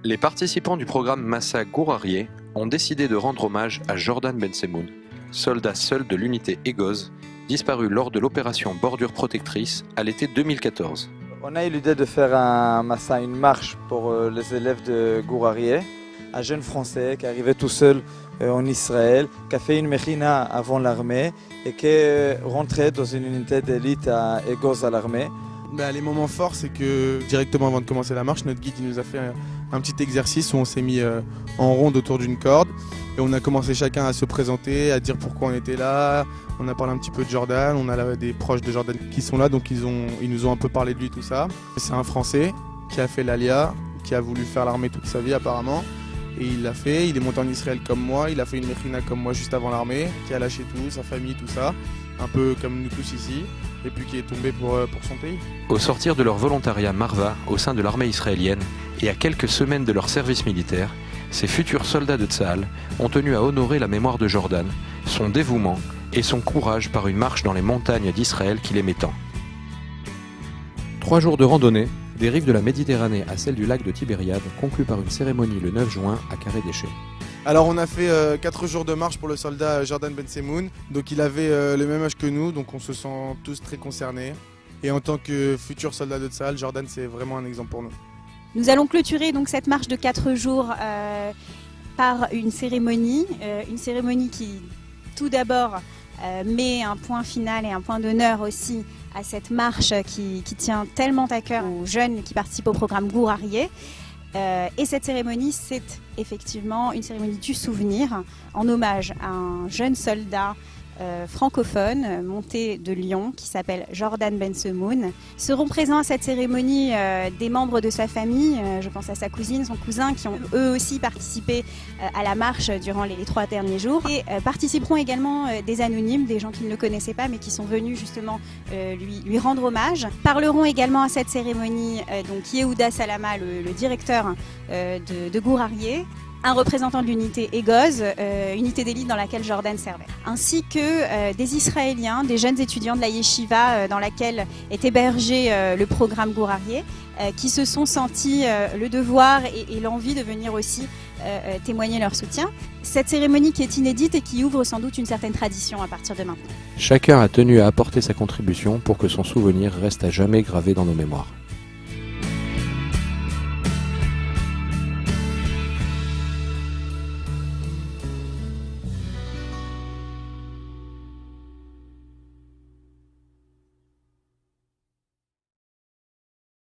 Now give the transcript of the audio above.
Les participants du programme Massa Gourarié ont décidé de rendre hommage à Jordan Bensemoun, soldat seul de l'unité Egoz, disparu lors de l'opération Bordure Protectrice à l'été 2014. On a eu l'idée de faire une marche pour les élèves de Gourarié, un jeune Français qui est arrivé tout seul en Israël, qui a fait une mechina avant l'armée et qui est rentré dans une unité d'élite à Egoz à l'armée. Les moments forts, c'est que directement avant de commencer la marche, notre guide il nous a fait un petit exercice où on s'est mis en ronde autour d'une corde et on a commencé chacun à se présenter, à dire pourquoi on était là. On a parlé un petit peu de Jordan, on a des proches de Jordan qui sont là, donc ils nous ont un peu parlé de lui, tout ça. C'est un Français qui a fait l'Alia, qui a voulu faire l'armée toute sa vie apparemment. Et il l'a fait, il est monté en Israël comme moi, il a fait une mechina comme moi juste avant l'armée, qui a lâché tout, sa famille, tout ça, un peu comme nous tous ici, et puis qui est tombé pour son pays. Au sortir de leur volontariat Marva au sein de l'armée israélienne et à quelques semaines de leur service militaire, ces futurs soldats de Tsahal ont tenu à honorer la mémoire de Jordan, son dévouement et son courage par une marche dans les montagnes d'Israël qu'il aimait tant. 3 jours de randonnée, des rives de la Méditerranée à celles du lac de Tibériade, conclue par une cérémonie le 9 juin à Carré-Déchet. Alors on a fait 4 jours de marche pour le soldat Jordan Bensemoun, donc il avait le même âge que nous, donc on se sent tous très concernés. Et en tant que futur soldat de Tsahal, Jordan c'est vraiment un exemple pour nous. Nous allons clôturer donc cette marche de 4 jours par une cérémonie qui tout d'abord met un point final et un point d'honneur aussi à cette marche qui tient tellement à cœur aux jeunes qui participent au programme Gourarié. Et cette cérémonie, c'est effectivement une cérémonie du souvenir en hommage à un jeune soldat francophone monté de Lyon qui s'appelle Jordan Bensemoun. Seront présents à cette cérémonie des membres de sa famille, je pense à sa cousine, son cousin, qui ont eux aussi participé à la marche durant les 3 derniers jours. Et participeront également des anonymes, des gens qui ne le connaissaient pas mais qui sont venus justement lui rendre hommage. Parleront également à cette cérémonie donc Yehuda Salama, le directeur de Gourarié, un représentant de l'unité Egoz, unité d'élite dans laquelle Jordan servait, ainsi que des Israéliens, des jeunes étudiants de la yeshiva dans laquelle est hébergé le programme Gourarié, qui se sont sentis le devoir et l'envie de venir aussi témoigner leur soutien. Cette cérémonie qui est inédite et qui ouvre sans doute une certaine tradition à partir de maintenant. Chacun a tenu à apporter sa contribution pour que son souvenir reste à jamais gravé dans nos mémoires.